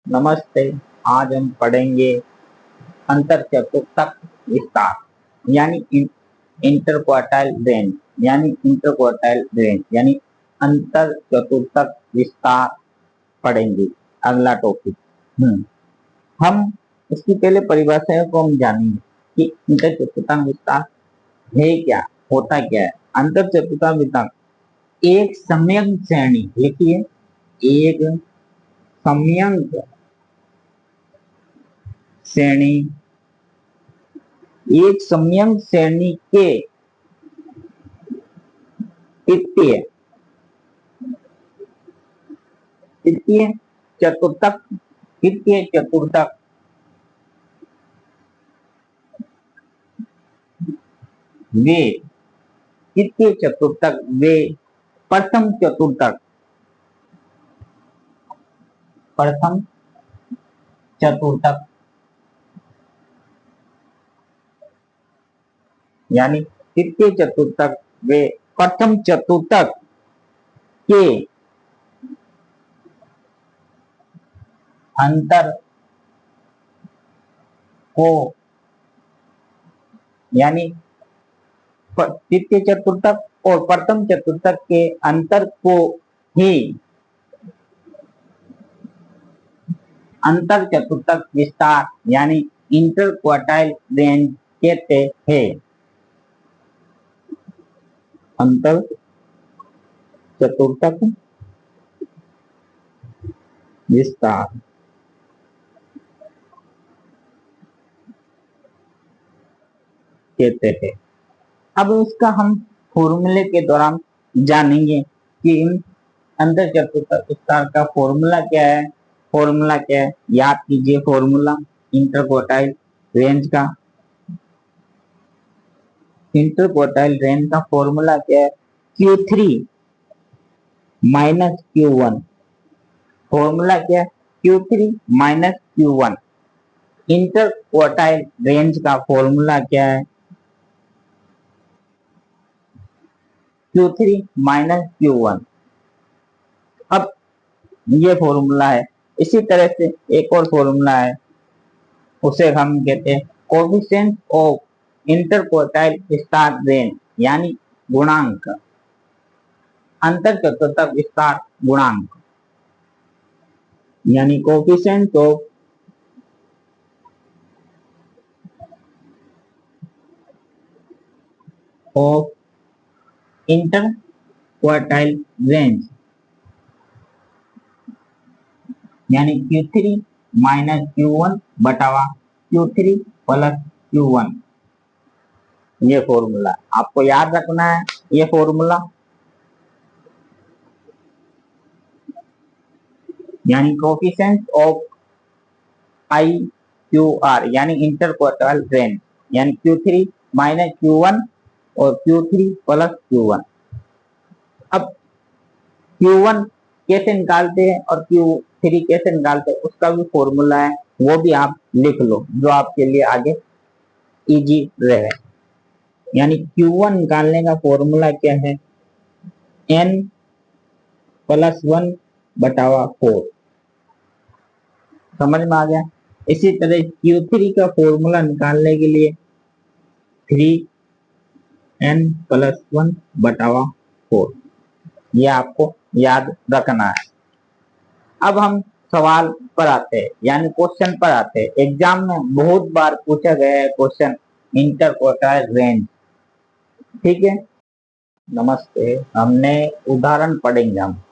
नमस्ते। आज हम पढ़ेंगे अंतर चतुर्थक विस्तार यानी अंतर चतुर्थक विस्तार पढ़ेंगे। अगला टॉपिक। हम इसकी पहले परिभाषाओं को हम जानेंगे कि अंतर चतुर्थक विस्तार है क्या, होता क्या है। अंतर चतुर्थक विस्तार एक समयंक श्रेणी, लिखिए एक समयंक श्रेणी, एक समयंक श्रेणी के तृतीय चतुर्थक वे प्रथम चतुर्थक यानी तृतीय चतुर्थक वे प्रथम चतुर्थक के अंतर को यानी तृतीय चतुर्थक और प्रथम चतुर्थक के अंतर को ही अंतर चतुर्थक विस्तार यानी इंटरक्वार्टाइल रेंज कहते हैं। अंतर चतुर्थक विस्तार कहते हैं। अब इसका हम फॉर्मूले के दौरान जानेंगे कि अंतर चतुर्थक विस्तार का फॉर्मूला क्या है। याद कीजिए फॉर्मूला इंटरक्वार्टाइल रेंज का। फॉर्मूला क्या है, Q3 माइनस Q1। फॉर्मूला क्या है, Q3 minus Q1। Interquartile range का फॉर्मूला क्या है, Q3 माइनस Q1। अब ये फॉर्मूला है। इसी तरह से एक और फॉर्मूला है, उसे हम कहते हैं कोएफिशिएंट ऑफ इंटरक्वार्टाइल विस्तार रेंज यानी गुणांक, अंतर चतुर्थक विस्तार गुणांक यानी कोएफिशिएंट ऑफ इंटरक्वार्टाइल रेंज यानी Q3 minus Q1 बटावा Q3 plus Q1। ये फॉर्मूला आपको याद रखना है। ये फॉर्मूला यानी कोएफिशिएंट ऑफ IQR यानी इंटरक्वार्टाइल रेंज यानी Q3 माइनस Q1 और Q3 प्लस Q1। अब Q1 कैसे निकालते हैं और Q3 कैसे निकालते हैं उसका भी फॉर्मूला है, वो भी आप लिख लो जो आपके लिए आगे इजी रहे। यानी Q1 निकालने का फॉर्मूला क्या है, N प्लस 1 बटावा 4। समझ में आ गया। इसी तरह Q3 का फॉर्मूला निकालने के लिए 3N प्लस 1 बटावा 4। ये आपको याद रखना है। अब हम सवाल पर आते हैं यानी क्वेश्चन पर आते हैं। एग्जाम में बहुत बार पूछा गया है क्वेश्चन इंटरक्वार्टाइल रेंज। ठीक है, नमस्ते। हमने उदाहरण पढ़ेंगे, हम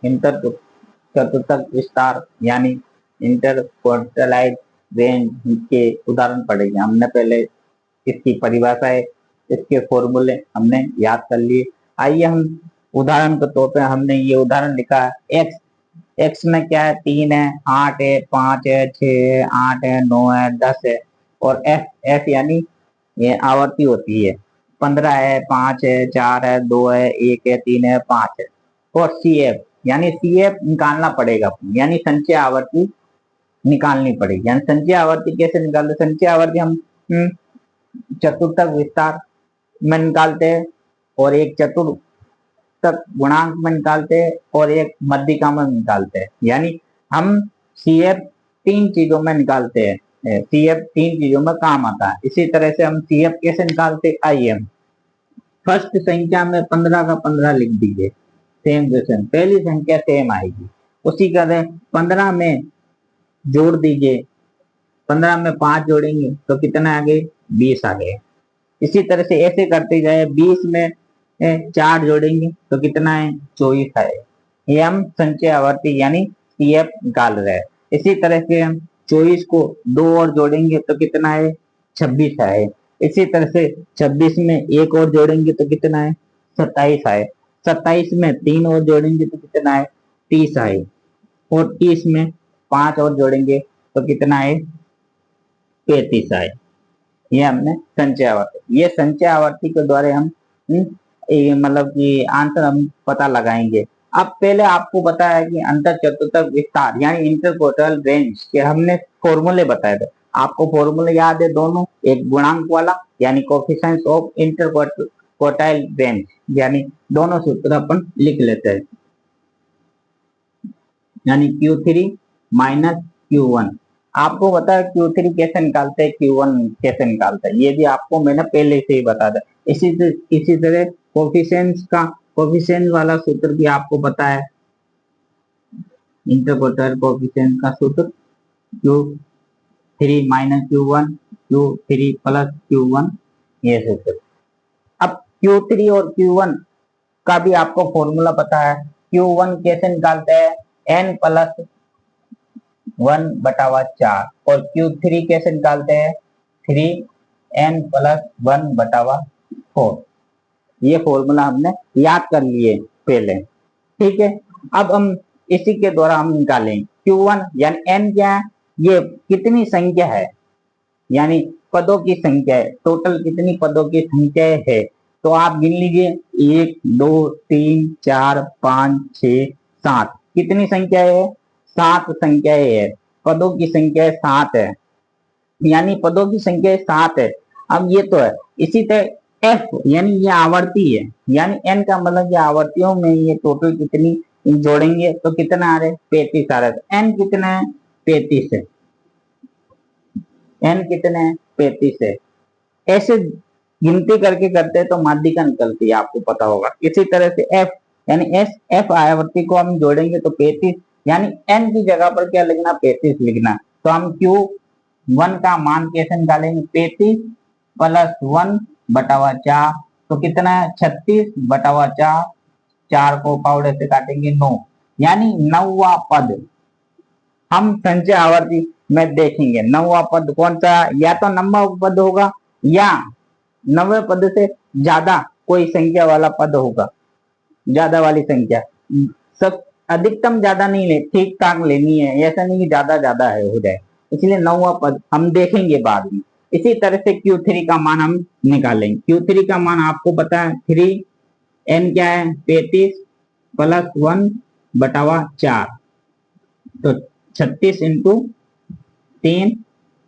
इंटर चतुर्थक विस्तार यानी इंटरक्वार्टाइल रेंज के उदाहरण पढ़ेंगे। हमने पहले इसकी परिभाषाएं, इसके फॉर्मूले हमने याद कर लिए। आइए हम उदाहरण के तौर पे हमने ये उदाहरण लिखा है। एक्स में क्या है, 3 है, 8 है, 5 है, 6 है, 8 है, 9 है, 10 है। और एफ यानी ये आवर्ती होती है, 15 है, 5 है, 4 है, 2 है, 1 है, 3 है, 5 है। और सी एफ निकालना पड़ेगा यानी संचय आवर्ती निकालनी पड़ेगी। यानी संचय आवर्ती कैसे निकालते, संचय आवर्ती हम चतुर्थक विस्तार में निकालते हैं और एक चतुर्थक गुणांक में निकालते हैं और एक मध्यिका में निकालते हैं। यानी हम CF तीन चीजों में निकालते हैं, CF तीन चीजों में काम आता है। इसी तरह से हम CF कैसे निकालते, IM फर्स्ट संख्या में 15 का 15 लिख दीजिए, सेम क्वेश्चन, पहली संख्या सेम आएगी। उसी तरह 15 में जोड़ दीजिए, 15 में 5 जोड़ेंगे तो कितना आ गए, 20 आ गए। इसी तरह से ऐसे करते जाए, 20 में 4 जोड़ेंगे तो कितना है, 24 आए। ये हम संचय आवर्ती यानी CF निकाल रहे हैं। इसी तरह से हम 24 को 2 और जोड़ेंगे तो कितना है, 26 आए। इसी तरह से 26 में 1 और जोड़ेंगे तो कितना है, 27 आए। 27 में 3 और जोड़ेंगे तो कितना है, 30 आए। और 30 में 5 और जोड़ेंगे तो कितना है, 35 आए। ये हमने संचय आवर्ती, ये संचय आवर्ती के द्वारा हम मतलब कि आंसर हम पता लगाएंगे। अब पहले आपको बताया कि अंतर चतुर्थक विस्तार यानी इंटरक्वार्टाइल रेंज के हमने फॉर्मूले बताए थे। आपको फॉर्मूले याद है दोनों, एक गुणांक वाला यानी कोफिशिएंट ऑफ इंटरक्वार्टाइल रेंज, यानी दोनों सूत्र अपन लिख लेते हैं, यानी Q3 माइनस Q1। आपको बता Q3 कैसे निकालते हैं, Q1 कैसे निकालते हैं, ये भी आपको मैंने पहले से ही बता दिया। इसी तरह कोफिशिएंट वाला सूत्र भी आपको पता है, इंटरक्वार्टाइल कोफिशिएंट का सूत्र Q3 minus Q1, Q3 plus Q1, ये सूत्र। अब Q3 और Q1 का भी आपको फॉर्मूला पता है। Q1 कैसे निकालते हैं, n प्लस 1/4, और Q3 कैसे निकालते हैं, 3n प्लस 1/4। ये फॉर्मूला हमने याद कर लिए पहले, ठीक है। अब हम इसी के द्वारा हम निकालेंगे Q1 यानी n क्या है, ये कितनी संख्या है, यानी पदों की संख्या है, टोटल कितनी पदों की संख्या है। तो आप गिन लीजिए, 1 2 3 4 5 6 7, कितनी संख्या है, 7 संख्याएं है, पदों की संख्या 7 है, यानी पदों की संख्या 7 है। अब ये तो है। इसी तरह F यानी ये आवर्ती है, यानी n का मतलब ये आवर्तियों में ये टोटल कितनी जोड़ेंगे तो कितना आ रहे, 35 आ रहा है। n कितना है, 35 है, n कितना है, 35 है। ऐसे गिनती करके करते हैं तो माध्यिका निकलती है, आपको पता होगा। इसी तरह से F यानी F आवर्ती को हम जोड़ेंगे तो 35, यानी n की जगह पर क्या लिखना, 35 लिखना। तो हम Q1 का मान कैसे निकालेंगे, 35 प्लस 1/4, तो कितना है, 36/4, 4 को पाउडर से काटेंगे 9, यानी 9वां पद हम संचय आवर्ती में देखेंगे। 9वां पद कौन सा, या तो 9वां पद होगा या 9वें पद से ज्यादा कोई संख्या वाला पद होगा, ज्यादा वाली संख्या। सब अधिकतम ज्यादा नहीं ले, ठीक ठाक लेनी है, ऐसा नहीं कि ज्यादा ज्यादा है हो जाए, इसलिए 9वां पद हम देखेंगे बाद में। इसी तरह से Q3 का मान हम निकालेंगे। Q3 का मान आपको पता है, 3n क्या है, 35 प्लस 1/4, तो 36 इंटू 3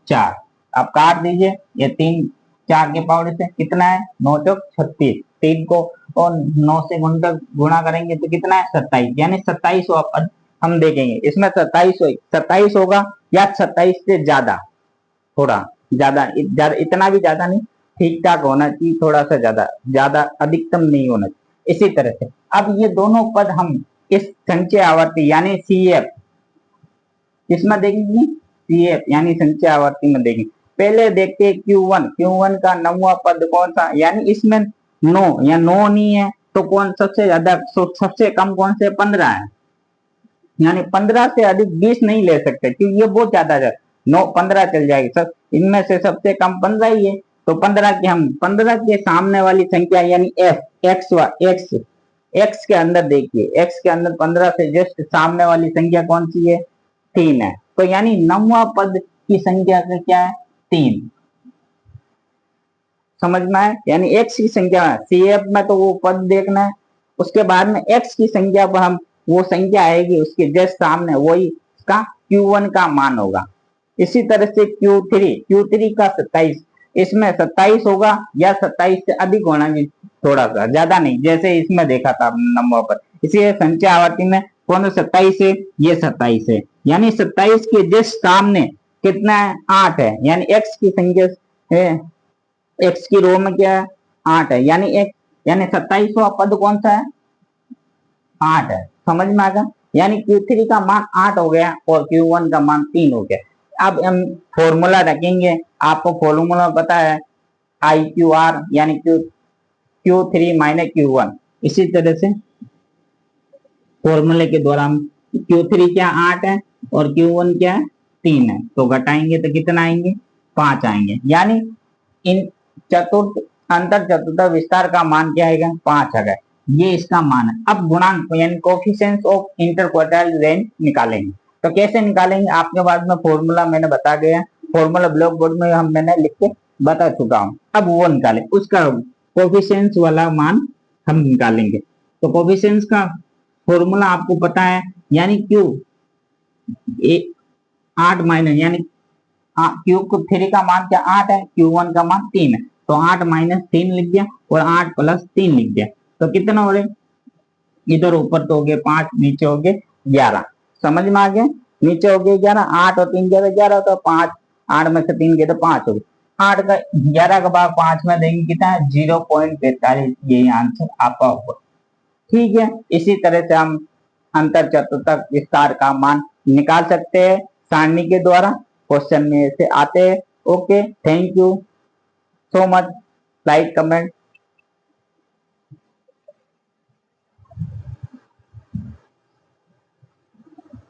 4, आप काट दीजिए, ये 3 4 के पावर से कितना है, 9 चौक 36, 3 को और 9 से गुणा करेंगे तो कितना है, 27, यानी 27वां पद हम देखेंगे। इसमें 27 होगा या 27 से ज्यादा, थोड़ा ज्यादा, इतना भी ज्यादा नहीं, ठीक ठाक होना चाहिए, थोड़ा सा ज्यादा अधिकतम नहीं होना चाहिए। इसी तरह से अब ये दोनों पद हम इस संचय आवर्ती यानी CF किसमें देखेंगे, CF यानी संचय आवर्ती में देखेंगे। पहले देखते हैं Q1 का 9वां पद कौन सा, यानी इसमें 9 या 9 नहीं है तो कौन सबसे ज्यादा, सबसे कम कौन से, 15 है, यानी 15 से अधिक 20 नहीं ले सकते क्योंकि ये बहुत ज्यादा है। 9 15 चल जाएगी सब, इनमें से सबसे कम 15 ही है, तो 15 के हम 15 के सामने वाली संख्या यानी x के अंदर देखिए, x के अंदर 15 से जस्ट सामने वाली संख्या कौन सी है, 3 है, तो यानी 9वां पद की संख्या का क्या है, 3, समझ में है। यानी x की संख्या CF में तो वो पद देखना है, उसके बाद में x की संख्या पर हम वो संख्या आएगी उसके जस्ट सामने, वही इसका Q1 का मान होगा। इसी तरह से Q3 का 27, इसमें 27 होगा या 27 से अधिक होना चाहिए, थोड़ा सा ज्यादा नहीं, जैसे इसमें देखा था नंबर पर। इसलिए संचय आवर्ती में कौन सा 27 है, ये 27 है, यानी 27 के जस्ट सामने कितना है, 8 है, यानी x की संख्या है, x की रो में क्या है, 8 है, यानी एक, यानी 27वां पद कौन सा है, 8 है। समझ में आ गया, यानी Q3 का मान 8 हो गया और Q1 का मान 3 हो गया। अब हम फॉर्मूला रखेंगे, आपको फॉर्मूला पता है IQR यानी Q3 माइनस Q1। इसी तरह से फॉर्मूले के द्वारा हम Q3 क्या 8 है और Q1 क्या है 3 है, तो घटाएंगे तो कितना आएंगे, 5 आएंगे, यानी इन चतुर्थ अंतर चतुर्थ विस्तार का मान क्या आएगा, 5 आएगा, ये इसका मान है। अब गुणांक यानी कोफिशिएंट ऑफ इंटरक्वार्टाइल रेंज निकालेंगे, तो कैसे निकालेंगे, आपके बाद में फॉर्मूला मैंने बता गया, फॉर्मूला ब्लॉक बोर्ड में हम मैंने लिख के बता चुका हूँ। अब वो निकाले, उसका कोफिशिएंट वाला मान हम निकालेंगे। तो कोफिशिएंट का फॉर्मूला आपको पता है, यानी Q 8 माइनस, यानी Q3 का मान क्या 8 है, Q1 का मान 3 है, तो 8 माइनस 3 लिख दिया और 8 प्लस 3 लिख दिया, तो कितना हो रहे, इधर ऊपर तो हो गए 5, नीचे हो गए 11। समझ में आ गया, नीचे हो गए 11, 8 और 3 गए 11, तो 5, 8 में से 3 गए तो 5 हो गए, 8 का 11 का भाग 5 में देंगे कितना है 0.45, यही आंसर आपका होगा। ठीक है, इसी तरह से हम अंतर चतुर्थक विस्तार का मान निकाल सकते हैं सारणी के द्वारा, क्वेश्चन में से आते हैं। Okay, thank you so much, like comment